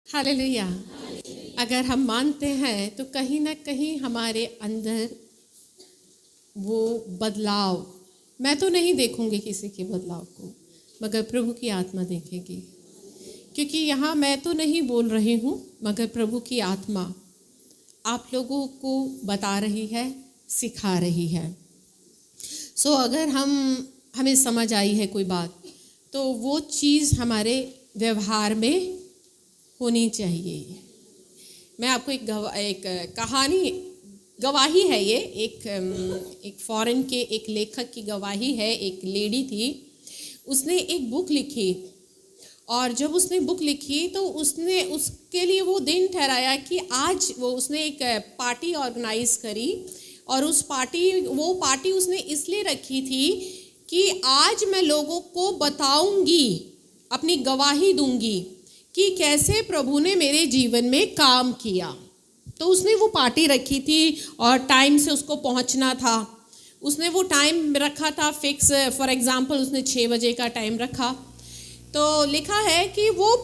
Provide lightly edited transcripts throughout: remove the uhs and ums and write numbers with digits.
Hallelujah. अगर हम मानते हैं तो कहीं ना कहीं हमारे अंदर वो बदलाव, मैं तो नहीं देखूंगी किसी के बदलाव को, मगर प्रभु की आत्मा देखेगी। क्योंकि यहाँ मैं तो नहीं बोल रही हूँ, मगर प्रभु की आत्मा आप लोगों को बता रही है, सिखा रही है। सो अगर हमें समझ आई है कोई बात, तो वो चीज़ हमारे व्यवहार में होनी चाहिए। मैं आपको एक कहानी, गवाही है ये, एक फॉरेन के एक लेखक की गवाही है। एक लेडी थी, उसने एक बुक लिखी, और जब उसने बुक लिखी तो उसने उसके लिए वो दिन ठहराया कि आज उसने एक पार्टी ऑर्गेनाइज करी, और वो पार्टी उसने इसलिए रखी थी कि आज मैं लोगों को बताऊंगी, अपनी गवाही दूंगी कि कैसे प्रभु ने मेरे जीवन में काम किया। तो उसने वो पार्टी रखी थी और टाइम से उसको पहुंचना था। उसने वो टाइम रखा था फिक्स, फॉर एग्जांपल उसने 6 बजे का टाइम रखा। तो लिखा है कि वो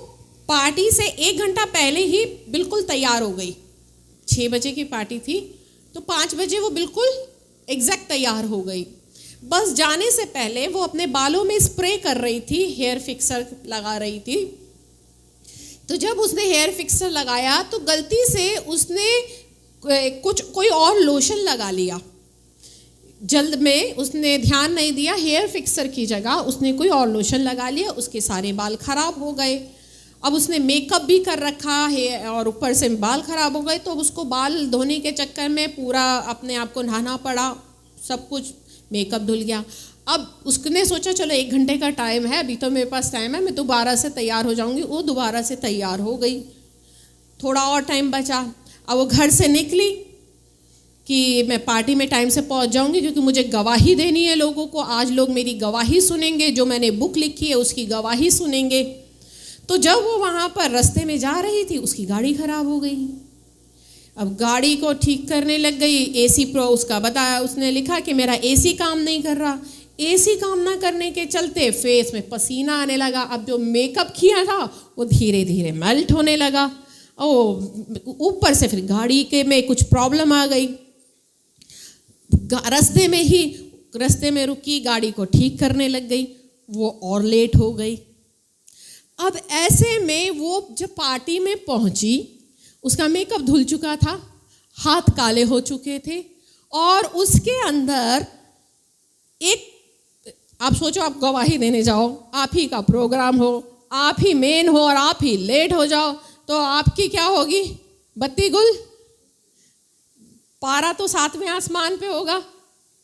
पार्टी से 1 घंटा पहले ही बिल्कुल तैयार हो गई। 6 बजे की पार्टी थी तो 5 बजे वो बिल्कुल एग्जैक्ट तैयार हो गई। बस जाने से पहले वो अपने बालों में स्प्रे कर रही थी, हेयर फिक्सर लगा रही थी। तो जब उसने हेयर फिक्सर लगाया तो गलती से उसने कोई और लोशन लगा लिया। जल्द में उसने ध्यान नहीं दिया, हेयर फिक्सर की जगह उसने कोई और लोशन लगा लिया, उसके सारे बाल खराब हो गए। अब उसने मेकअप भी कर रखा है और ऊपर से बाल खराब हो गए, तो उसको बाल धोने के चक्कर में पूरा अपने आप को नहाना पड़ा, सब कुछ मेकअप धुल गया। अब उसने सोचा चलो 1 घंटे का टाइम है, अभी तो मेरे पास टाइम है, मैं दोबारा से तैयार हो जाऊंगी। वो दोबारा से तैयार हो गई, थोड़ा और टाइम बचा। अब वो घर से निकली कि मैं पार्टी में टाइम से पहुंच जाऊंगी, क्योंकि मुझे गवाही देनी है लोगों को। आज लोग मेरी गवाही सुनेंगे, जो मैंने बुक लिखी है उसकी गवाही सुनेंगे। तो जब वो वहाँ पर रास्ते में जा रही थी, उसकी गाड़ी खराब हो गई। अब गाड़ी को ठीक करने लग गई। एसी प्रो उसका बताया, उसने लिखा कि मेरा एसी काम नहीं कर रहा। एसी काम ना करने के चलते फेस में पसीना आने लगा। अब जो मेकअप किया था वो धीरे धीरे मेल्ट होने लगा। ऊपर से फिर गाड़ी के में कुछ प्रॉब्लम आ गई। रास्ते में रुकी, गाड़ी को ठीक करने लग गई, वो और लेट हो गई। अब ऐसे में वो जब पार्टी में पहुंची, उसका मेकअप धुल चुका था, हाथ काले हो चुके थे, और उसके अंदर एक, आप सोचो आप गवाही देने जाओ, आप ही का प्रोग्राम हो, आप ही मेन हो और आप ही लेट हो जाओ, तो आपकी क्या होगी? बत्ती गुल, पारा तो 7वें आसमान पे होगा,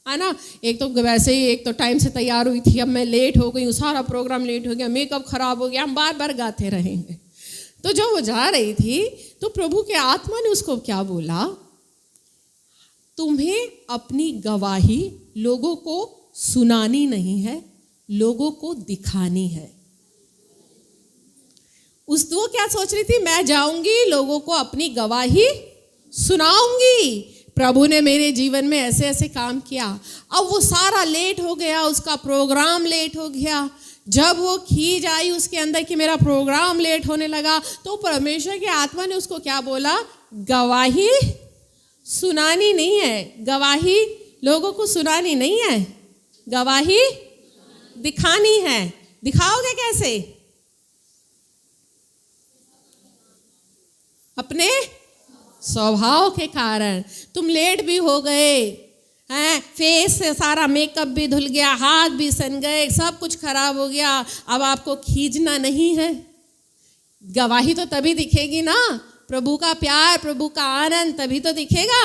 है ना। एक तो वैसे ही, एक तो टाइम से तैयार हुई थी, अब मैं लेट हो गई, सारा प्रोग्राम लेट हो गया, मेकअप खराब हो गया, हम बार बार गाते रहेंगे। तो जब वो जा रही थी तो प्रभु के आत्मा ने उसको क्या बोला? तुम्हें अपनी गवाही लोगों को सुनानी नहीं है, लोगों को दिखानी है। वो क्या सोच रही थी? मैं जाऊंगी, लोगों को अपनी गवाही सुनाऊंगी, प्रभु ने मेरे जीवन में ऐसे ऐसे काम किया। अब वो सारा लेट हो गया, उसका प्रोग्राम लेट हो गया। जब वो खींच आई उसके अंदर कि मेरा प्रोग्राम लेट होने लगा, तो परमेश्वर के आत्मा ने उसको क्या बोला? गवाही सुनानी नहीं है, गवाही लोगों को सुनानी नहीं है, गवाही दिखानी है। दिखाओगे कैसे? अपने स्वभाव के कारण। तुम लेट भी हो गए हैं, फेस से सारा मेकअप भी धुल गया, हाथ भी सन गए, सब कुछ खराब हो गया। अब आपको खींचना नहीं है, गवाही तो तभी दिखेगी ना, प्रभु का प्यार, प्रभु का आनंद तभी तो दिखेगा,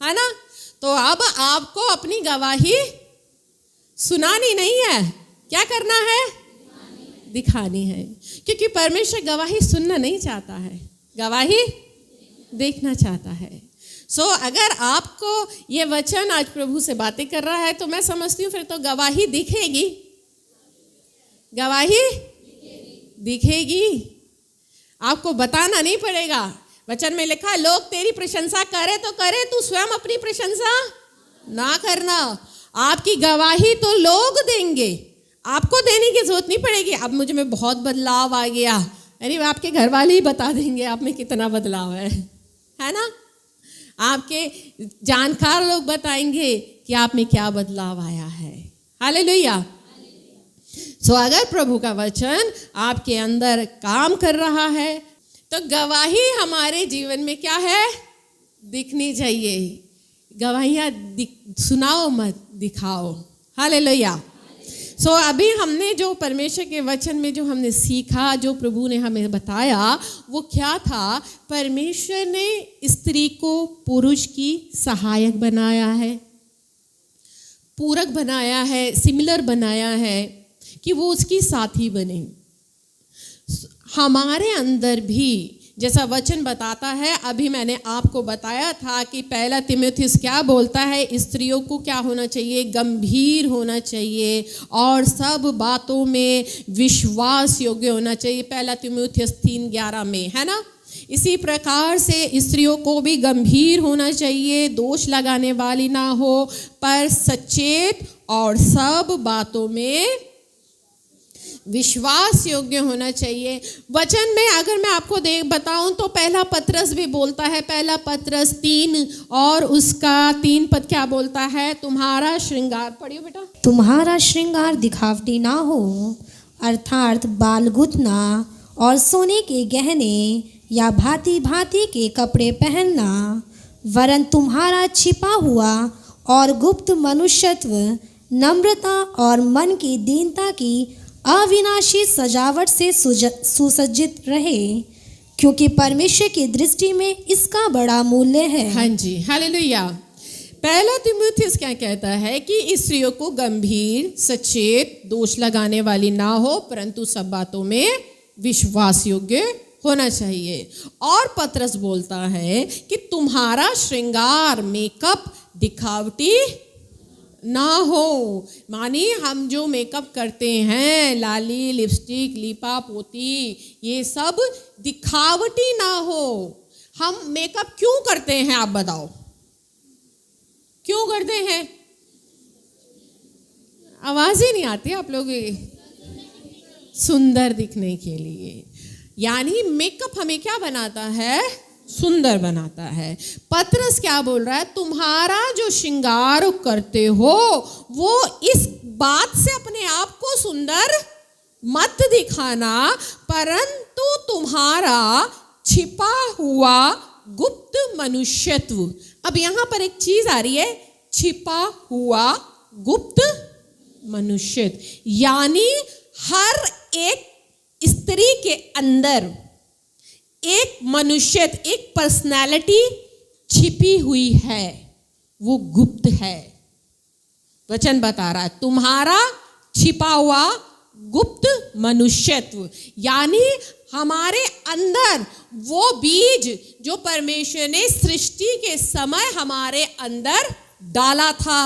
है ना। तो अब आपको अपनी गवाही सुनानी नहीं है, क्या करना है? दिखानी है। क्योंकि परमेश्वर गवाही सुनना नहीं चाहता है, गवाही देखना चाहता है। सो अगर आपको ये वचन आज प्रभु से बातें कर रहा है, तो मैं समझती हूँ फिर तो गवाही दिखेगी, गवाही दिखेगी। आपको बताना नहीं पड़ेगा। वचन में लिखा, लोग तेरी प्रशंसा करे तो करे, तू स्वयं अपनी प्रशंसा ना करना। आपकी गवाही तो लोग देंगे, आपको देने की जरूरत नहीं पड़ेगी। अब मुझ में बहुत बदलाव आ गया, अरे आपके घर वाले ही बता देंगे आप में कितना बदलाव है ना। आपके जानकार लोग बताएंगे कि आप में क्या बदलाव आया है। हालेलुया। सो अगर प्रभु का वचन आपके अंदर काम कर रहा है तो गवाही हमारे जीवन में क्या है, दिखनी चाहिए। गवाहियाँ सुनाओ मत दिखाओ। हालेलुया। सो अभी हमने जो परमेश्वर के वचन में जो हमने सीखा, जो प्रभु ने हमें बताया, वो क्या था, परमेश्वर ने स्त्री को पुरुष की सहायक बनाया है, पूरक बनाया है, सिमिलर बनाया है कि वो उसकी साथी बने। हमारे अंदर भी जैसा वचन बताता है, अभी मैंने आपको बताया था कि पहला तीमुथियुस क्या बोलता है, स्त्रियों को क्या होना चाहिए, गंभीर होना चाहिए और सब बातों में विश्वास योग्य होना चाहिए। पहला तीमुथियुस 3:11 में है ना। इसी प्रकार से स्त्रियों को भी गंभीर होना चाहिए, दोष लगाने वाली ना हो, पर सचेत और सब बातों में विश्वास योग्य होना चाहिए। वचन में अगर मैं आपको बताऊं तो पहला पत्रस भी बोलता है, पहला पत्रस 3 और उसका 3 पद क्या बोलता है, तुम्हारा श्रृंगार, पढ़ियो बेटा। तुम्हारा श्रृंगार दिखावटी ना हो, अर्थात बाल गुथना और सोने के गहने या भांति भांति के कपड़े पहनना, वरन तुम्हारा छिपा हुआ और गुप्त मनुष्यत्व नम्रता और मन की दीनता की अविनाशी सजावट से सुसज्जित रहे, क्योंकि परमेश्वर की दृष्टि में इसका बड़ा मूल्य है। हाँ जी, हालेलुया। पहला तीमुथियुस क्या कहता है कि स्त्रियों को गंभीर, सचेत, दोष लगाने वाली ना हो, परंतु सब बातों में विश्वास योग्य होना चाहिए। और पत्रस बोलता है कि तुम्हारा श्रृंगार, मेकअप दिखावटी ना हो। मानी हम जो मेकअप करते हैं, लाली, लिपस्टिक, लिपा पोती, ये सब दिखावटी ना हो। हम मेकअप क्यों करते हैं, आप बताओ, क्यों करते हैं? आवाज ही नहीं आती आप लोग। सुंदर दिखने के लिए, यानी मेकअप हमें क्या बनाता है, सुंदर बनाता है। पत्रस क्या बोल रहा है, तुम्हारा जो श्रृंगार करते हो वो इस बात से अपने आप को सुंदर मत दिखाना, परंतु तुम्हारा छिपा हुआ गुप्त मनुष्यत्व। अब यहां पर एक चीज आ रही है, छिपा हुआ गुप्त मनुष्यत्व, यानी हर एक स्त्री के अंदर एक मनुष्यत्व, एक पर्सनालिटी छिपी हुई है, वो गुप्त है। वचन बता रहा है तुम्हारा छिपा हुआ गुप्त मनुष्यत्व, यानी हमारे अंदर वो बीज जो परमेश्वर ने सृष्टि के समय हमारे अंदर डाला था,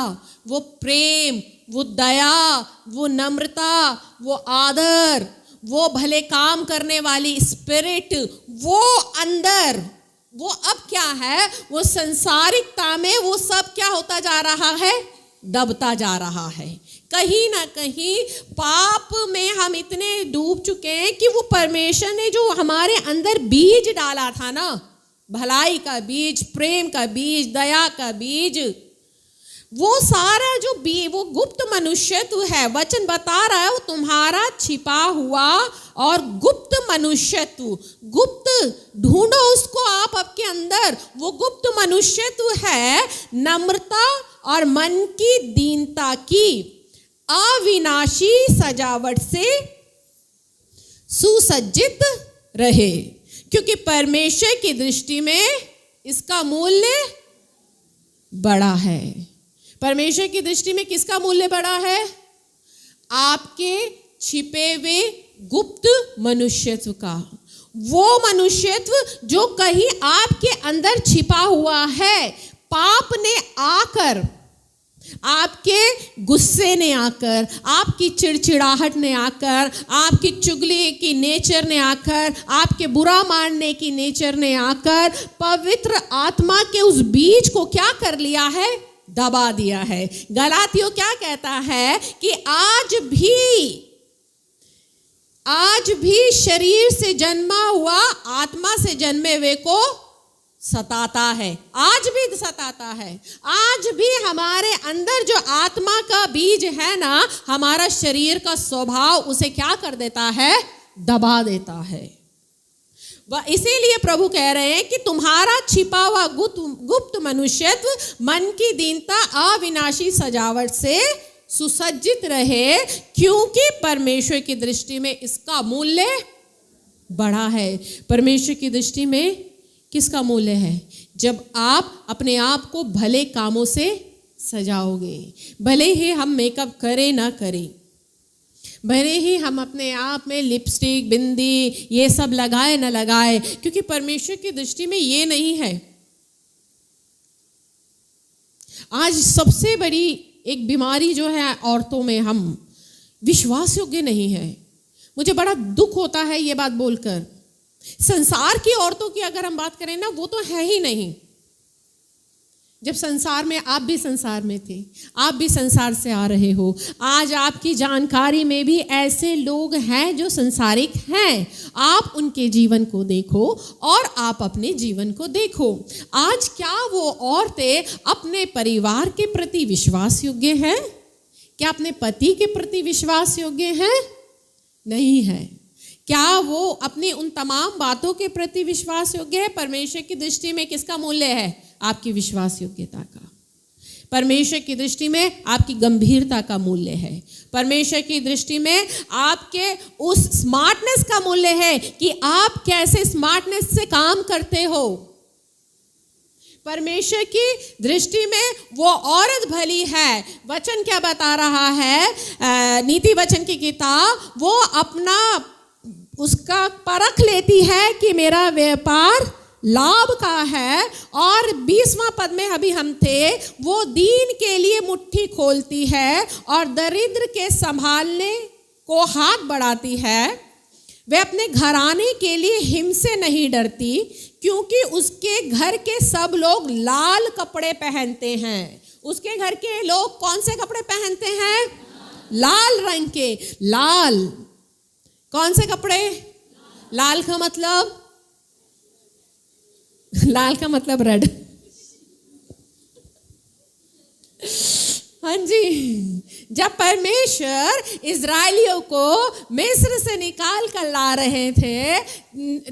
वो प्रेम, वो दया, वो नम्रता, वो आदर, वो भले काम करने वाली स्पिरिट, वो अंदर, वो अब क्या है, वो संसारिकता में वो सब क्या होता जा रहा है, दबता जा रहा है। कहीं ना कहीं पाप में हम इतने डूब चुके हैं कि वो परमेश्वर ने जो हमारे अंदर बीज डाला था ना, भलाई का बीज, प्रेम का बीज, दया का बीज, वो सारा जो वो गुप्त मनुष्यत्व है, वचन बता रहा है वो तुम्हारा छिपा हुआ और गुप्त मनुष्यत्व, गुप्त ढूंढो उसको आप आपके अंदर। वो गुप्त मनुष्यत्व है नम्रता और मन की दीनता की अविनाशी सजावट से सुसज्जित रहे, क्योंकि परमेश्वर की दृष्टि में इसका मूल्य बड़ा है। परमेश्वर की दृष्टि में किसका मूल्य बड़ा है? आपके छिपे हुए गुप्त मनुष्यत्व का। वो मनुष्यत्व जो कहीं आपके अंदर छिपा हुआ है, पाप ने आकर, आपके गुस्से ने आकर, आपकी चिड़चिड़ाहट ने आकर, आपकी चुगली की नेचर ने आकर, आपके बुरा मानने की नेचर ने आकर पवित्र आत्मा के उस बीज को क्या कर लिया है? दबा दिया है। गलातियों क्या कहता है कि आज भी आज भी शरीर से जन्मा हुआ आत्मा से जन्मे हुए को सताता है, आज भी सताता है। आज भी हमारे अंदर जो आत्मा का बीज है ना, हमारा शरीर का स्वभाव उसे क्या कर देता है, दबा देता है। वह इसीलिए प्रभु कह रहे हैं कि तुम्हारा छिपा हुआ गुप्त मनुष्यत्व मन की दीनता अविनाशी सजावट से सुसज्जित रहे, क्योंकि परमेश्वर की दृष्टि में इसका मूल्य बड़ा है। परमेश्वर की दृष्टि में किसका मूल्य है? जब आप अपने आप को भले कामों से सजाओगे, भले ही हम मेकअप करें ना करें, भले ही हम अपने आप में लिपस्टिक बिंदी ये सब लगाए ना लगाए, क्योंकि परमेश्वर की दृष्टि में ये नहीं है। आज सबसे बड़ी एक बीमारी जो है औरतों में, हम विश्वास योग्य नहीं है। मुझे बड़ा दुख होता है ये बात बोलकर। संसार की औरतों की अगर हम बात करें ना, वो तो है ही नहीं। जब संसार में, आप भी संसार में थे, आप भी संसार से आ रहे हो। आज आपकी जानकारी में भी ऐसे लोग हैं जो संसारिक हैं। आप उनके जीवन को देखो और आप अपने जीवन को देखो। आज क्या वो औरतें अपने परिवार के प्रति विश्वास योग्य हैं? क्या अपने पति के प्रति विश्वास योग्य हैं? नहीं है। क्या वो अपनी उन तमाम बातों के प्रति विश्वास योग्य है? परमेश्वर की दृष्टि में किसका मूल्य है? आपकी विश्वास योग्यता का। परमेश्वर की दृष्टि में आपकी गंभीरता का मूल्य है। परमेश्वर की दृष्टि में आपके उस स्मार्टनेस का मूल्य है कि आप कैसे स्मार्टनेस से काम करते हो। परमेश्वर की दृष्टि में वो औरत भली है। वचन क्या बता रहा है? नीति वचन की किताब, वो अपना उसका परख लेती है कि मेरा व्यापार लाभ का है। और 20वां पद में अभी हम थे, वो दीन के लिए मुट्ठी खोलती है और दरिद्र के संभालने को हाथ बढ़ाती है। वे अपने घराने के लिए हिम से नहीं डरती, क्योंकि उसके घर के सब लोग लाल कपड़े पहनते हैं। उसके घर के लोग कौन से कपड़े पहनते हैं? लाल रंग के। लाल कौन से कपड़े? लाल का मतलब, लाल का मतलब रेड। हाँ जी, जब परमेश्वर इजराइलियों को मिस्र से निकाल कर ला रहे थे,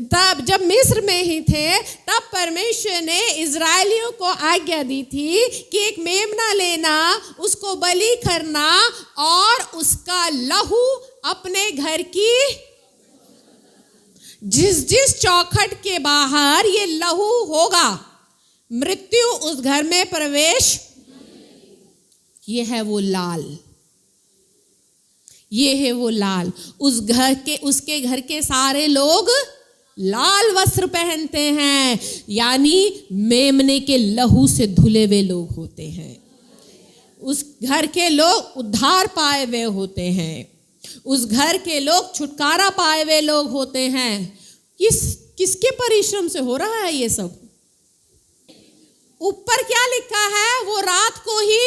तब जब मिस्र में ही थे, तब परमेश्वर ने इजराइलियों को आज्ञा दी थी कि एक मेमना लेना, उसको बलि करना और उसका लहू अपने घर की जिस चौखट के बाहर ये लहू होगा, मृत्यु उस घर में प्रवेश। ये है वो लाल, ये है वो लाल। उस घर के, उसके घर के सारे लोग लाल वस्त्र पहनते हैं, यानी मेमने के लहू से धुले हुए लोग होते हैं। उस घर के लोग उद्धार पाए हुए होते हैं। उस घर के लोग छुटकारा पाए हुए लोग होते हैं। किसके परिश्रम से हो रहा है ये सब? ऊपर क्या लिखा है? वो रात को ही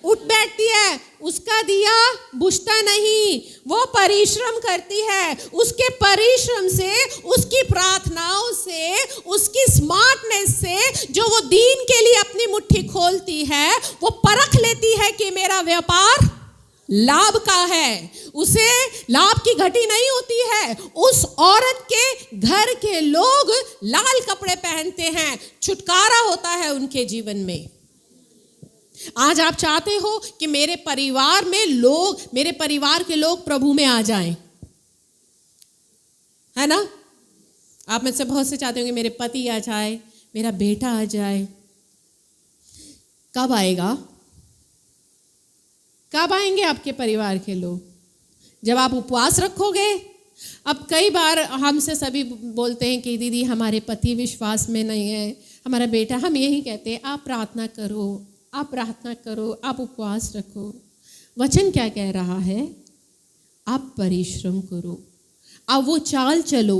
उठ बैठती है, उसका दिया बुझता नहीं, वो परिश्रम करती है। उसके परिश्रम से, उसकी प्रार्थनाओं से, उसकी स्मार्टनेस से, जो वो दीन के लिए अपनी मुट्ठी खोलती है, वो परख लेती है कि मेरा व्यापार लाभ का है। उसे लाभ की घटी नहीं होती है। उस औरत के घर के लोग लाल कपड़े पहनते हैं, छुटकारा होता है उनके जीवन में। आज आप चाहते हो कि मेरे परिवार में लोग, मेरे परिवार के लोग प्रभु में आ जाएं, है ना? आप में से बहुत से चाहते होंगे मेरे पति आ जाए, मेरा बेटा आ जाए। कब आएगा? कब आएंगे आपके परिवार के लोग? जब आप उपवास रखोगे। अब कई बार हमसे सभी बोलते हैं कि दीदी हमारे पति विश्वास में नहीं है, हमारा बेटा। हम यही कहते हैं, आप प्रार्थना करो, आप प्रार्थना करो, आप उपवास रखो। वचन क्या कह रहा है? आप परिश्रम करो, आप वो चाल चलो।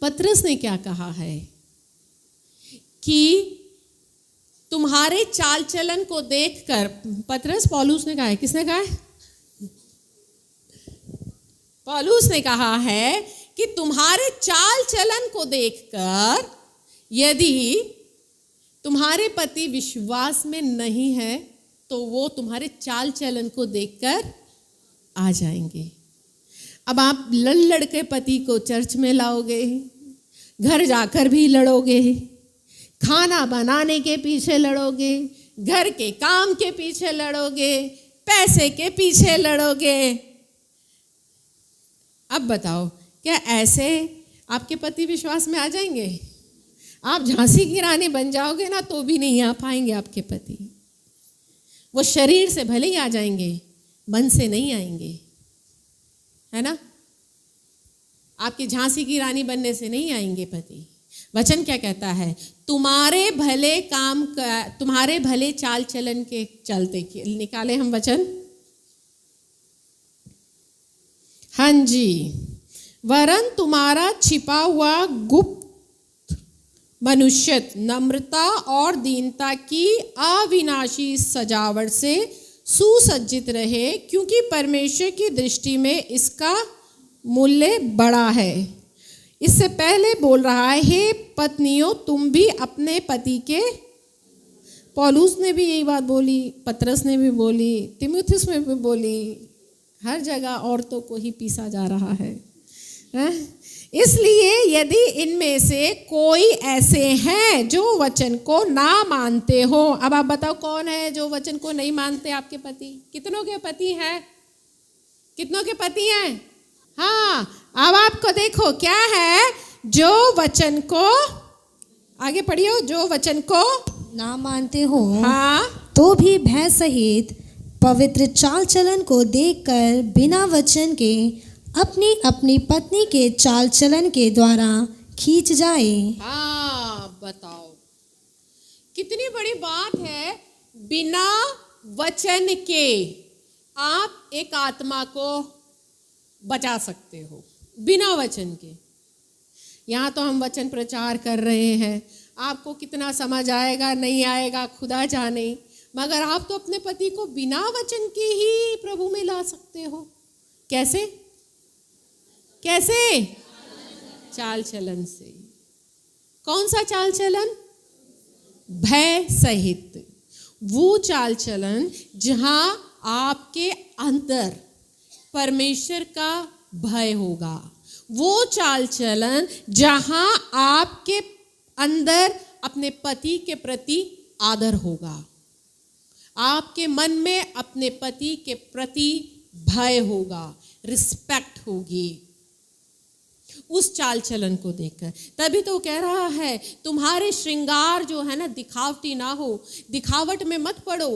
पतरस ने क्या कहा है कि तुम्हारे चाल चलन को देखकर, पतरस पौलुस ने कहा है, किसने कहा है? पौलुस ने कहा है कि तुम्हारे चाल चलन को देखकर यदि तुम्हारे पति विश्वास में नहीं है तो वो तुम्हारे चाल चलन को देखकर आ जाएंगे। अब आप लड़ के पति को चर्च में लाओगे, घर जाकर भी लड़ोगे, खाना बनाने के पीछे लड़ोगे, घर के काम के पीछे लड़ोगे, पैसे के पीछे लड़ोगे। अब बताओ क्या ऐसे आपके पति विश्वास में आ जाएंगे? आप झांसी की रानी बन जाओगे ना तो भी नहीं आ पाएंगे आपके पति। वो शरीर से भले ही आ जाएंगे, मन से नहीं आएंगे, है ना। आपकी झांसी की रानी बनने से नहीं आएंगे पति। वचन क्या कहता है? तुम्हारे भले चाल चलन के चलते। निकाले हम वचन। हाँ जी, वरन तुम्हारा छिपा हुआ गुप्त मनुष्य नम्रता और दीनता की अविनाशी सजावट से सुसज्जित रहे, क्योंकि परमेश्वर की दृष्टि में इसका मूल्य बड़ा है। इससे पहले बोल रहा है, हे पत्नियों तुम भी अपने पति के, पौलुस ने भी यही बात बोली, पतरस ने भी बोली, तीमुथियुस में भी बोली, हर जगह औरतों को ही पीसा जा रहा है। इसलिए यदि इनमें से कोई ऐसे हैं जो वचन को ना मानते हो। अब आप बताओ कौन है जो वचन को नहीं मानते? आपके पति। कितनों के पति हैं? कितनों के पति हैं? हाँ, अब आपको देखो क्या है, जो वचन को, आगे पढ़ियो, जो वचन को ना मानते हो, हाँ, तो भी भय सहित पवित्र चाल चलन को देखकर बिना वचन के अपनी अपनी पत्नी के चाल चलन के द्वारा खींच जाए। हाँ, बताओ कितनी बड़ी बात है। बिना वचन के आप एक आत्मा को बचा सकते हो, बिना वचन के। यहाँ तो हम वचन प्रचार कर रहे हैं, आपको कितना समझ आएगा नहीं आएगा खुदा जाने, मगर आप तो अपने पति को बिना वचन के ही प्रभु में ला सकते हो। कैसे? कैसे? चाल चलन से। कौन सा चाल चलन? भय सहित। वो चाल चलन जहां आपके अंदर परमेश्वर का भय होगा। वो चाल चलन जहां आपके अंदर अपने पति के प्रति आदर होगा, आपके मन में अपने पति के प्रति भय होगा, रिस्पेक्ट होगी उस चाल चलन को देखकर। तभी तो कह रहा है तुम्हारे श्रृंगार जो है ना दिखावटी ना हो। दिखावट में मत पड़ो।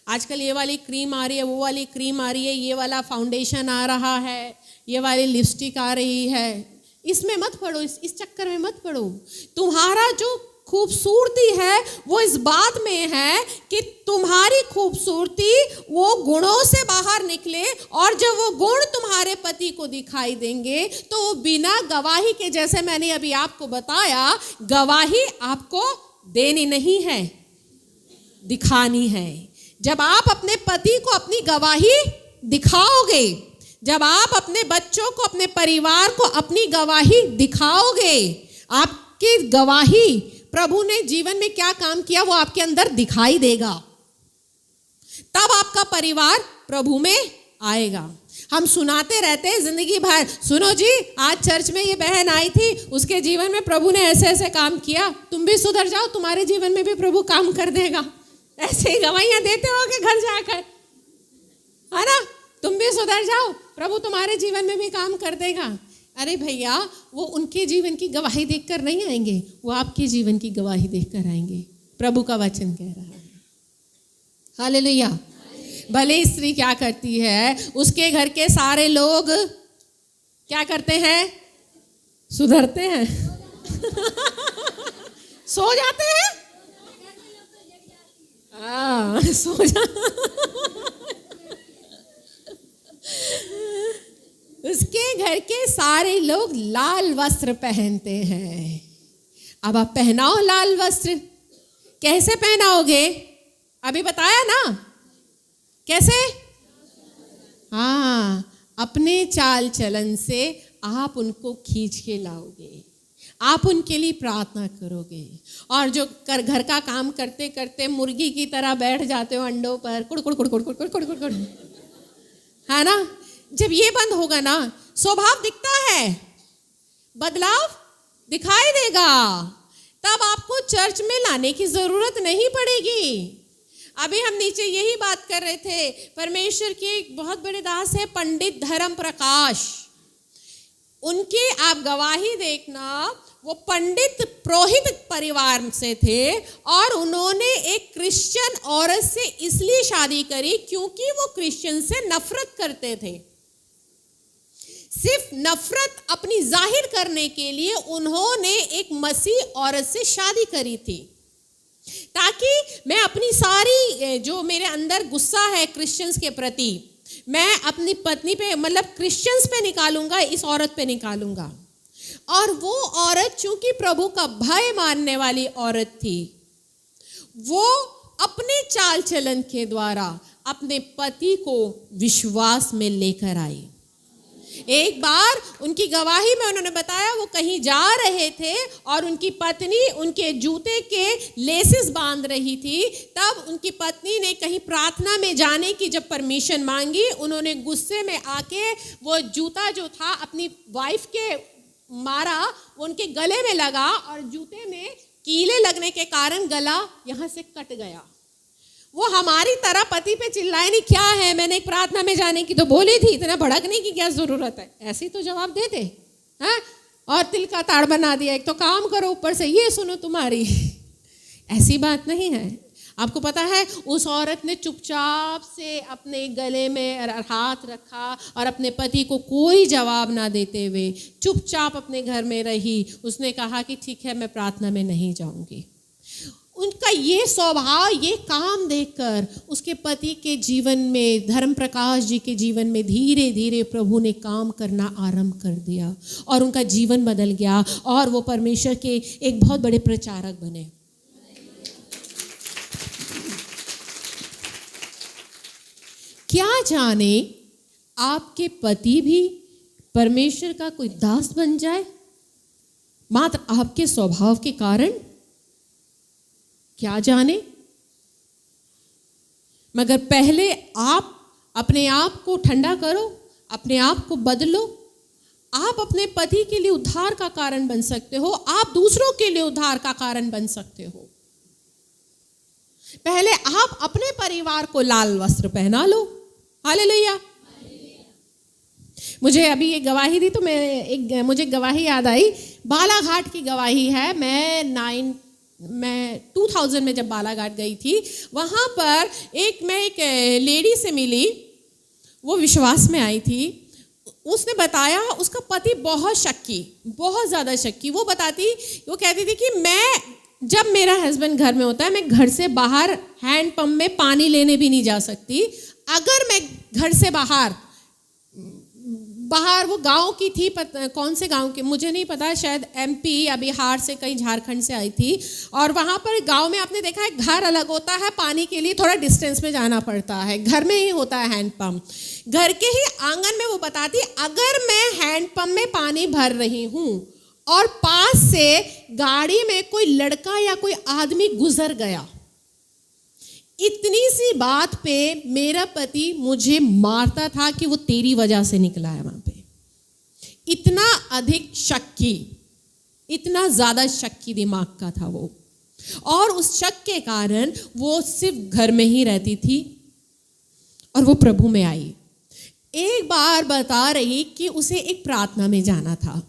आजकल ये वाली क्रीम आ रही है, वो वाली क्रीम आ रही है, ये वाला फाउंडेशन आ रहा है, ये वाली लिपस्टिक आ रही है, इसमें मत पड़ो, इस चक्कर में मत पड़ो। तुम्हारा जो खूबसूरती है वो इस बात में है कि तुम्हारी खूबसूरती वो गुणों से बाहर निकले, और जब वो गुण तुम्हारे पति को दिखाई देंगे तो वो बिना गवाही के, जैसे मैंने अभी आपको बताया, गवाही आपको देनी नहीं है, दिखानी है। जब आप अपने पति को अपनी गवाही दिखाओगे, जब आप अपने बच्चों को, अपने परिवार को अपनी गवाही दिखाओगे, आपकी गवाही प्रभु ने जीवन में क्या काम किया वो आपके अंदर दिखाई देगा, तब आपका परिवार प्रभु में आएगा। हम सुनाते रहते हैं जिंदगी भर, सुनो जी आज चर्च में ये बहन आई थी, उसके जीवन में प्रभु ने ऐसे ऐसे काम किया, तुम भी सुधर जाओ, तुम्हारे जीवन में भी प्रभु काम कर देगा। ऐसे ही गवाहियां देते हो कि घर जाकर, है ना, तुम भी सुधर जाओ, प्रभु तुम्हारे जीवन में भी काम कर देगा। अरे भैया, वो उनके जीवन की गवाही देखकर नहीं आएंगे, वो आपके जीवन की गवाही देखकर आएंगे। प्रभु का वचन कह रहा है। हालेलुया। भले स्त्री क्या करती है, उसके घर के सारे लोग क्या करते हैं? सुधरते हैं सो जाते हैं, सो जा उसके घर के सारे लोग लाल वस्त्र पहनते हैं। अब आप पहनाओ लाल वस्त्र, कैसे पहनाओगे? अभी बताया ना कैसे? हाँ, अपने चाल चलन से आप उनको खींच के लाओगे, आप उनके लिए प्रार्थना करोगे। और जो घर का काम करते करते मुर्गी की तरह बैठ जाते हो अंडों पर, कुड़ कुड़ कुड़ कुड़ कुड़ कुड़ कुड़ कुड़ कुड़, है ना, जब ये बंद होगा ना, स्वभाव दिखता है, बदलाव दिखाई देगा, तब आपको चर्च में लाने की जरूरत नहीं पड़ेगी। अभी हम नीचे यही बात कर रहे थे, परमेश्वर के एक बहुत बड़े दास है पंडित धर्म प्रकाश, उनकी आप गवाही देखना। वो पंडित पुरोहित परिवार से थे और उन्होंने एक क्रिश्चियन औरत से इसलिए शादी करी क्योंकि वो क्रिश्चियन से नफरत करते थे। सिर्फ नफरत अपनी जाहिर करने के लिए उन्होंने एक मसीह औरत से शादी करी थी, ताकि मैं अपनी सारी जो मेरे अंदर गुस्सा है क्रिश्चियंस के प्रति, मैं अपनी पत्नी पे, मतलब क्रिश्चियंस पे निकालूंगा, इस औरत पे निकालूंगा। और वो औरत चूंकि प्रभु का भय मानने वाली औरत थी, वो अपने चाल चलन के द्वारा अपने पति को विश्वास में लेकर आई। एक बार उनकी गवाही में उन्होंने बताया, वो कहीं जा रहे थे और उनकी पत्नी उनके जूते के लेसेस बांध रही थी। तब उनकी पत्नी ने कहीं प्रार्थना में जाने की जब परमिशन मांगी, उन्होंने गुस्से में आके वो जूता जो था अपनी वाइफ के मारा, वो उनके गले में लगा और जूते में कीले लगने के कारण गला यहाँ से कट गया। वो हमारी तरह पति पे चिल्लाए नहीं, क्या है मैंने एक प्रार्थना में जाने की तो बोली थी, इतना भड़कने की क्या जरूरत है, ऐसे तो जवाब देते हैं। और तिल का ताड़ बना दिया, एक तो काम करो ऊपर से ये सुनो तुम्हारी। ऐसी बात नहीं है। आपको पता है उस औरत ने चुपचाप से अपने गले में हाथ रखा और अपने पति को कोई जवाब ना देते हुए चुपचाप अपने घर में रही। उसने कहा कि ठीक है मैं प्रार्थना में नहीं जाऊंगी। उनका ये स्वभाव, ये काम देखकर उसके पति के जीवन में, धर्म प्रकाश जी के जीवन में धीरे धीरे प्रभु ने काम करना आरंभ कर दिया और उनका जीवन बदल गया और वो परमेश्वर के एक बहुत बड़े प्रचारक बने। क्या जाने आपके पति भी परमेश्वर का कोई दास बन जाए मात्र आपके स्वभाव के कारण, क्या जाने। मगर पहले आप अपने आप को ठंडा करो, अपने आप को बदलो। आप अपने पति के लिए उद्धार का कारण बन सकते हो, आप दूसरों के लिए उद्धार का कारण बन सकते हो। पहले आप अपने परिवार को लाल वस्त्र पहना लो। हालेलुया। मुझे अभी ये गवाही दी तो मुझे गवाही याद आई, बालाघाट की गवाही है। मैं 2000 में जब बालाघाट गई थी, वहाँ पर मैं एक लेडी से मिली, वो विश्वास में आई थी। उसने बताया उसका पति बहुत शक्की, बहुत ज़्यादा शक्की। वो कहती थी कि जब मेरा हस्बैंड घर में होता है, मैं घर से बाहर हैंड पंप में पानी लेने भी नहीं जा सकती। अगर मैं घर से बाहर वो गांव की थी, कौन से गांव की मुझे नहीं पता, शायद MP या बिहार से, कहीं झारखंड से आई थी। और वहाँ पर गांव में आपने देखा है घर अलग होता है, पानी के लिए थोड़ा डिस्टेंस में जाना पड़ता है, घर में ही होता है हैंड पंप। घर के ही आंगन में वो बताती, अगर मैं हैंड पंप में पानी भर रही हूँ और पास से गाड़ी में कोई लड़का या कोई आदमी गुजर गया, इतनी सी बात पे मेरा पति मुझे मारता था कि वो तेरी वजह से निकला है वहां पे। इतना अधिक शक्की, इतना ज्यादा शक्की दिमाग का था वो। और उस शक के कारण वो सिर्फ घर में ही रहती थी और वो प्रभु में आई। एक बार बता रही कि उसे एक प्रार्थना में जाना था,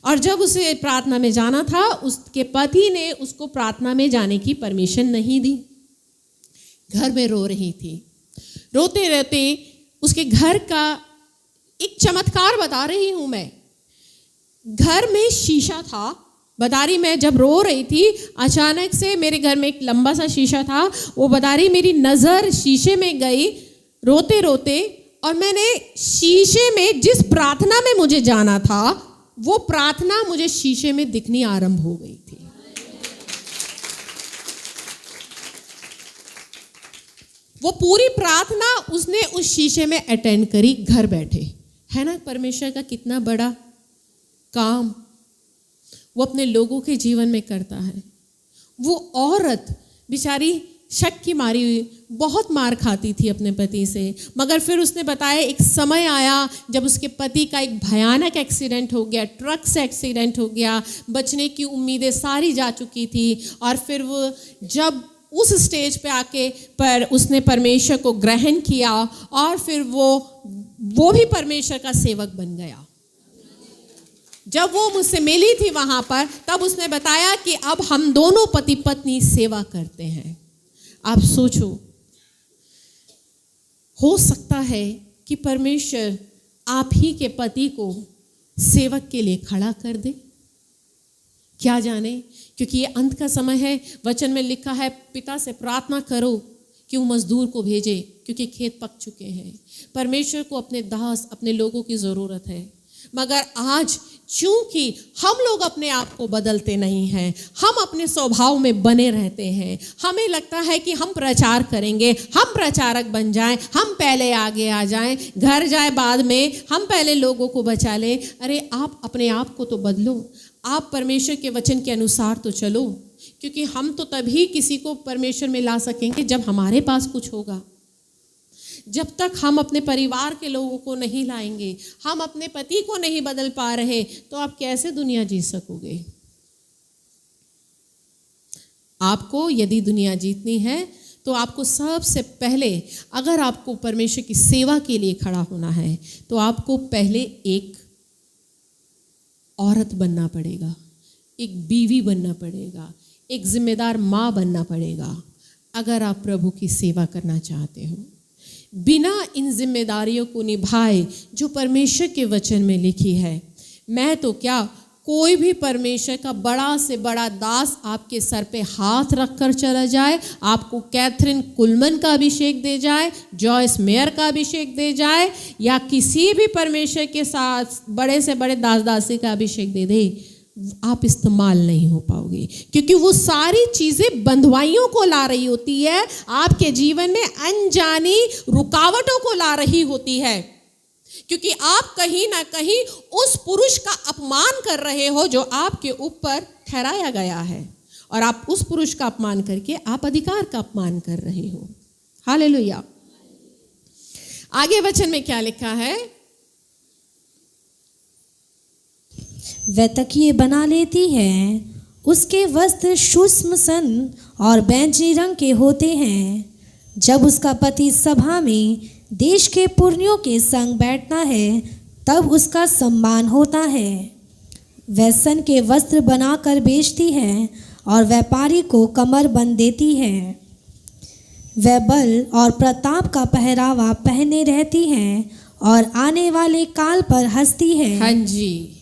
और जब उसे प्रार्थना में जाना था, उसके पति ने उसको प्रार्थना में जाने की परमिशन नहीं दी। घर में रो रही थी। रोते रोते उसके घर का एक चमत्कार बता रही हूं मैं। घर में शीशा था, बता रही मैं जब रो रही थी, अचानक से मेरे घर में एक लंबा सा शीशा था। वो बता रही मेरी नज़र शीशे में गई रोते रोते, और मैंने शीशे में जिस प्रार्थना में मुझे जाना था, वो प्रार्थना मुझे शीशे में दिखनी आरंभ हो गई थी। वो पूरी प्रार्थना उसने उस शीशे में अटेंड करी घर बैठे। है ना परमेश्वर का कितना बड़ा काम वो अपने लोगों के जीवन में करता है। वो औरत बेचारी शक की मारी हुई बहुत मार खाती थी अपने पति से, मगर फिर उसने बताया एक समय आया जब उसके पति का एक भयानक एक्सीडेंट हो गया, ट्रक से एक्सीडेंट हो गया, बचने की उम्मीदें सारी जा चुकी थी। और फिर वो जब उस स्टेज पे आके पर उसने परमेश्वर को ग्रहण किया और फिर वो भी परमेश्वर का सेवक बन गया। जब वो मुझसे मिली थी वहां पर, तब उसने बताया कि अब हम दोनों पति पत्नी सेवा करते हैं। आप सोचो, हो सकता है कि परमेश्वर आप ही के पति को सेवक के लिए खड़ा कर दे, क्या जाने, क्योंकि ये अंत का समय है। वचन में लिखा है, पिता से प्रार्थना करो कि वो मजदूर को भेजे, क्योंकि खेत पक चुके हैं। परमेश्वर को अपने दास, अपने लोगों की ज़रूरत है। मगर आज चूंकि हम लोग अपने आप को बदलते नहीं हैं, हम अपने स्वभाव में बने रहते हैं, हमें लगता है कि हम प्रचार करेंगे, हम प्रचारक बन जाएं, हम पहले आगे आ जाएं, घर जाए बाद में, हम पहले लोगों को बचा लें। अरे आप अपने आप को तो बदलो, आप परमेश्वर के वचन के अनुसार तो चलो, क्योंकि हम तो तभी किसी को परमेश्वर में ला सकेंगे जब हमारे पास कुछ होगा। जब तक हम अपने परिवार के लोगों को नहीं लाएंगे, हम अपने पति को नहीं बदल पा रहे, तो आप कैसे दुनिया जी सकोगे? आपको यदि दुनिया जीतनी है तो आपको सबसे पहले, अगर आपको परमेश्वर की सेवा के लिए खड़ा होना है, तो आपको पहले एक औरत बनना पड़ेगा, एक बीवी बनना पड़ेगा, एक जिम्मेदार माँ बनना पड़ेगा, अगर आप प्रभु की सेवा करना चाहते हो। बिना इन जिम्मेदारियों को निभाए जो परमेश्वर के वचन में लिखी है, मैं तो क्या, कोई भी परमेश्वर का बड़ा से बड़ा दास आपके सर पे हाथ रखकर चला जाए, आपको कैथरीन कुलमन का अभिषेक दे जाए, जॉयस मेयर का अभिषेक दे जाए, या किसी भी परमेश्वर के साथ बड़े से बड़े दास दासी का अभिषेक दे दे, आप इस्तेमाल नहीं हो पाओगे, क्योंकि वो सारी चीजें बंधुआइयों को ला रही होती है, आपके जीवन में अनजानी रुकावटों को ला रही होती है, क्योंकि आप कहीं ना कहीं उस पुरुष का अपमान कर रहे हो जो आपके ऊपर ठहराया गया है, और आप उस पुरुष का अपमान करके आप अधिकार का अपमान कर रहे हो। हालेलुया। आगे वचन में क्या लिखा है? वह तकिए बना लेती है, उसके वस्त्र सूक्ष्म सन और बैंगनी रंग के होते हैं। जब उसका पति सभा में देश के पुरनियों के संग बैठता है, तब उसका सम्मान होता है। वह सन के वस्त्र बनाकर बेचती है और व्यापारी को कमर बंद देती है। वह बल और प्रताप का पहरावा पहने रहती है और आने वाले काल पर हंसती है। हाँ जी,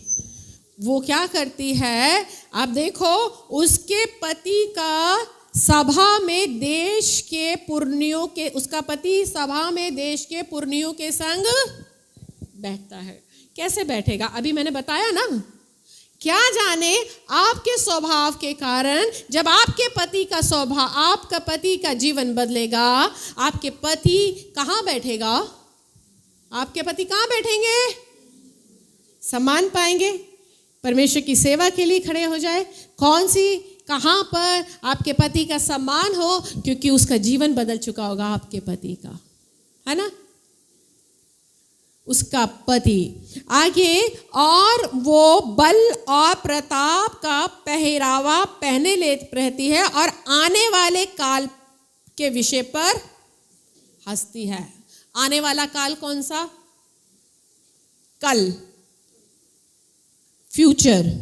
वो क्या करती है? आप देखो, उसके पति का सभा में देश के पुरनियों के, उसका पति सभा में देश के पुरनियों के संग बैठता है। कैसे बैठेगा? अभी मैंने बताया ना। क्या जाने आपके स्वभाव के कारण, जब आपके पति का स्वभाव, आपका पति का जीवन बदलेगा, आपके पति कहाँ बैठेगा? आपके पति कहाँ बैठेंगे? सम्मान पाएंगे, परमेश्वर की सेवा के लिए खड़े हो जाए। कौन सी, कहाँ पर आपके पति का सम्मान हो? क्योंकि उसका जीवन बदल चुका होगा आपके पति का, है ना? उसका पति आगे, और वो बल और प्रताप का पहरावा पहने ले रहती है और आने वाले काल के विषय पर हंसती है। आने वाला काल कौन सा? कल, फ्यूचर।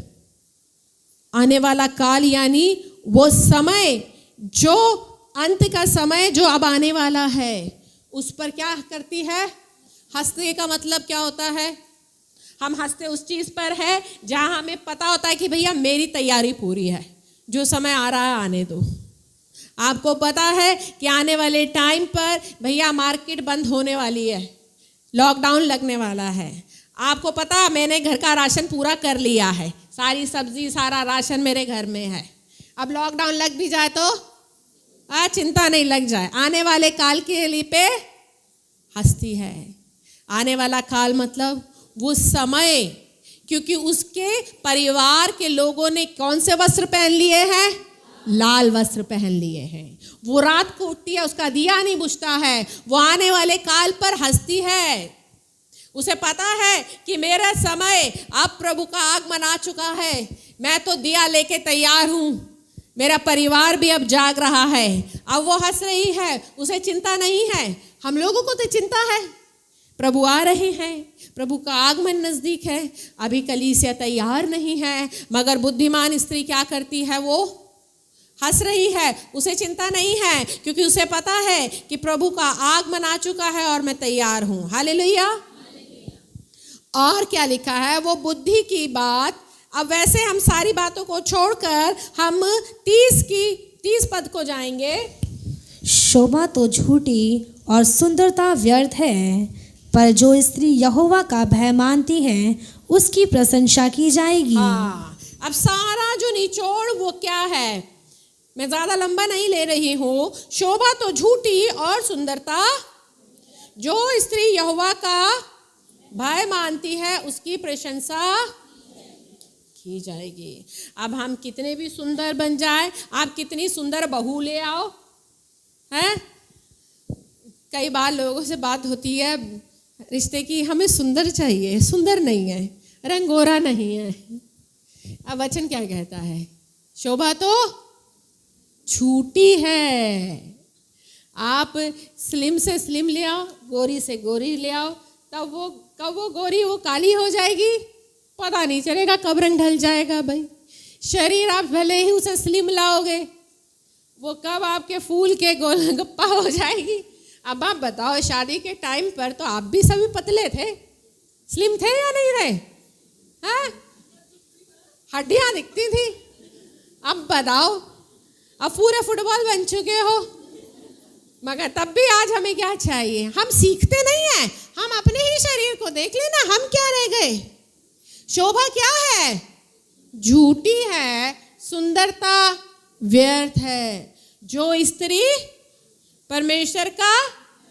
आने वाला काल यानी वो समय, जो अंत का समय जो अब आने वाला है, उस पर क्या करती है? हंसने का मतलब क्या होता है? हम हंसते उस चीज पर है जहां हमें पता होता है कि भैया मेरी तैयारी पूरी है, जो समय आ रहा है आने दो। आपको पता है कि आने वाले टाइम पर भैया मार्केट बंद होने वाली है, लॉकडाउन लगने वाला है। आपको पता, मैंने घर का राशन पूरा कर लिया है, सारी सब्जी सारा राशन मेरे घर में है। अब लॉकडाउन लग भी जाए तो चिंता नहीं लग जाए, आने वाले काल के लिए पे हंसती है। आने वाला काल मतलब वो समय, क्योंकि उसके परिवार के लोगों ने कौन से वस्त्र पहन लिए हैं? लाल वस्त्र पहन लिए हैं। वो रात को उठती है, उसका दिया नहीं बुझता है, वो आने वाले काल पर हंसती है। उसे पता है कि मेरा समय, अब प्रभु का आगमन आ चुका है, मैं तो दिया लेके तैयार हूं, मेरा परिवार भी अब जाग रहा है। अब वो हंस रही है, उसे चिंता नहीं है। हम लोगों को तो चिंता है, प्रभु आ रहे हैं, प्रभु का आगमन नजदीक है, अभी कलीसिया तैयार नहीं है। मगर बुद्धिमान स्त्री क्या करती है? वो हंस रही है, उसे चिंता नहीं है, क्योंकि उसे पता है कि प्रभु का आगमन आ चुका है और मैं तैयार हूं। हालेलुया। और क्या लिखा है? वो बुद्धि की बात। अब वैसे हम सारी बातों को छोड़कर हम 30 पद को जाएंगे। शोभा तो झूठी और सुंदरता व्यर्थ है, पर जो स्त्री यहोवा का भय मानती है उसकी प्रशंसा की जाएगी। हाँ, अब सारा जो निचोड़ वो क्या है, मैं ज्यादा लंबा नहीं ले रही हूँ। शोभा तो झूठी और सुंदरता, जो स्त्री यहोवा का भय मानती है उसकी प्रशंसा की जाएगी। अब हम कितने भी सुंदर बन जाए, आप कितनी सुंदर बहू ले आओ, हैं? कई बार लोगों से बात होती है रिश्ते की, हमें सुंदर चाहिए, सुंदर नहीं है, रंग गोरा नहीं है। अब वचन क्या कहता है? शोभा तो झूठी है। आप स्लिम से स्लिम ले आओ, गोरी से गोरी ले आओ, तब वो कब वो गोरी वो काली हो जाएगी, पता नहीं चलेगा, कब रंग ढल जाएगा। भाई शरीर आप भले ही उसे स्लिम लाओगे, वो कब आपके फूल के गोलगप्पा हो जाएगी। अब आप बताओ, शादी के टाइम पर तो आप भी सभी पतले थे, स्लिम थे या नहीं रहे? हाँ, हड्डियां दिखती थी। अब बताओ, अब पूरे फुटबॉल बन चुके हो, मगर तब भी आज हमें क्या चाहिए? हम सीखते नहीं हैं, हम अपने ही शरीर को देख लेना, हम क्या रह गए? शोभा क्या है? झूठी है, सुंदरता व्यर्थ है। जो स्त्री परमेश्वर का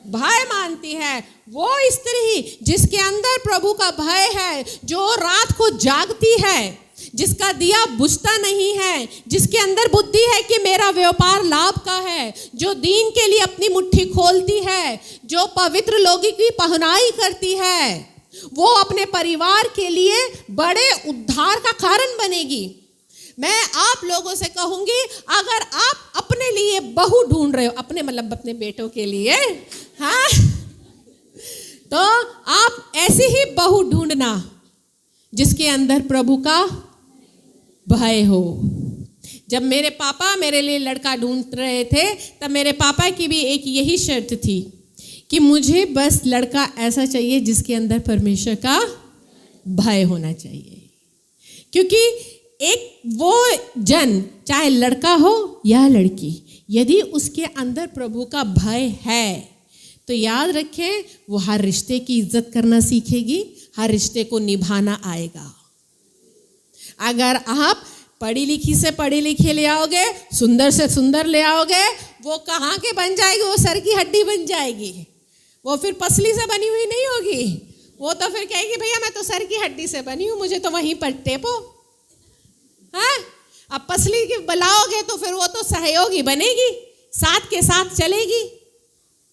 भय मानती है, वो स्त्री जिसके अंदर प्रभु का भय है, जो रात को जागती है, जिसका दिया बुझता नहीं है, जिसके अंदर बुद्धि है कि मेरा व्यापार लाभ का है, जो दीन के लिए अपनी मुट्ठी खोलती है, जो पवित्र लोगों की पहनाई करती है, वो अपने परिवार के लिए बड़े उद्धार का कारण बनेगी। मैं आप लोगों से कहूंगी, अगर आप अपने लिए बहू ढूंढ रहे हो, अपने मतलब अपने बेटों के लिए, हाँ, तो आप ऐसी ही बहू ढूंढना जिसके अंदर प्रभु का भय हो। जब मेरे पापा मेरे लिए लड़का ढूंढ रहे थे, तब मेरे पापा की भी एक यही शर्त थी कि मुझे बस लड़का ऐसा चाहिए जिसके अंदर परमेश्वर का भय होना चाहिए। क्योंकि एक वो जन, चाहे लड़का हो या लड़की, यदि उसके अंदर प्रभु का भय है तो याद रखें, वो हर रिश्ते की इज्जत करना सीखेगी, हर रिश्ते को निभाना आएगा। अगर आप पढ़ी लिखी से पढ़ी लिखी ले आओगे, सुंदर से सुंदर ले आओगे, वो कहाँ के बन जाएगी? वो सर की हड्डी बन जाएगी, वो फिर पसली से बनी हुई नहीं होगी। वो तो फिर कहेगी, भैया मैं तो सर की हड्डी से बनी हूँ, मुझे तो वहीं पर टेपो। हाँ, अब पसली की बुलाओगे तो फिर वो तो सहयोगी बनेगी, साथ के साथ चलेगी,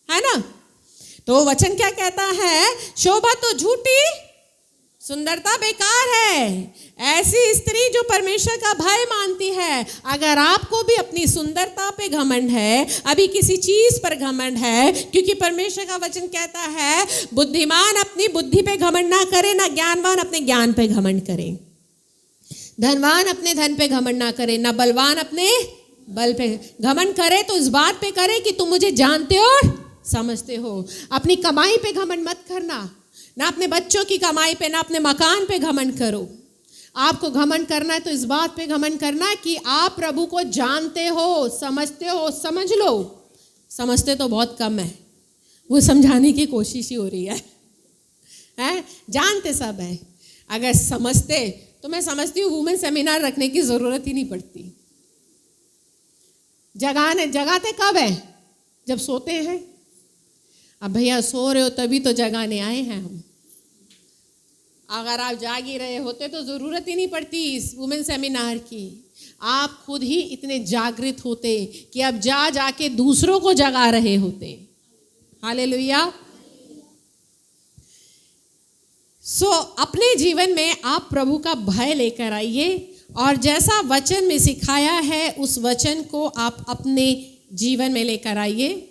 है ना? तो वचन क्या कहता है? शोभा तो झूठी, सुंदरता बेकार है। ऐसी स्त्री जो परमेश्वर का भय मानती है। अगर आपको भी अपनी सुंदरता पे घमंड है, अभी किसी चीज पर घमंड है, क्योंकि परमेश्वर का वचन कहता है, बुद्धिमान अपनी बुद्धि पे घमंड ना करे, ना ज्ञानवान अपने ज्ञान पे घमंड करे, धनवान अपने धन पे घमंड ना करे, ना बलवान अपने बल पे घमंड करे। तो इस बात पे करे कि तुम मुझे जानते हो और समझते हो। अपनी कमाई पे घमंड मत करना, ना अपने बच्चों की कमाई पे, ना अपने मकान पे घमंड करो। आपको घमंड करना है तो इस बात पे घमंड करना कि आप प्रभु को जानते हो, समझते हो। समझ लो, समझते तो बहुत कम है, वो समझाने की कोशिश ही हो रही है? जानते सब है। अगर समझते तो मैं समझती हूँ वुमेन सेमिनार रखने की जरूरत ही नहीं पड़ती। जगाते कब है? जब सोते हैं। अब भैया सो रहे हो तभी तो जगाने आए हैं हम। अगर आप जाग ही रहे होते तो ज़रूरत ही नहीं पड़ती इस वुमेन सेमिनार की। आप खुद ही इतने जागृत होते कि अब जाके दूसरों को जगा रहे होते। हालेलुया। अपने जीवन में आप प्रभु का भय लेकर आइए और जैसा वचन में सिखाया है उस वचन को आप अपने जीवन में लेकर आइए।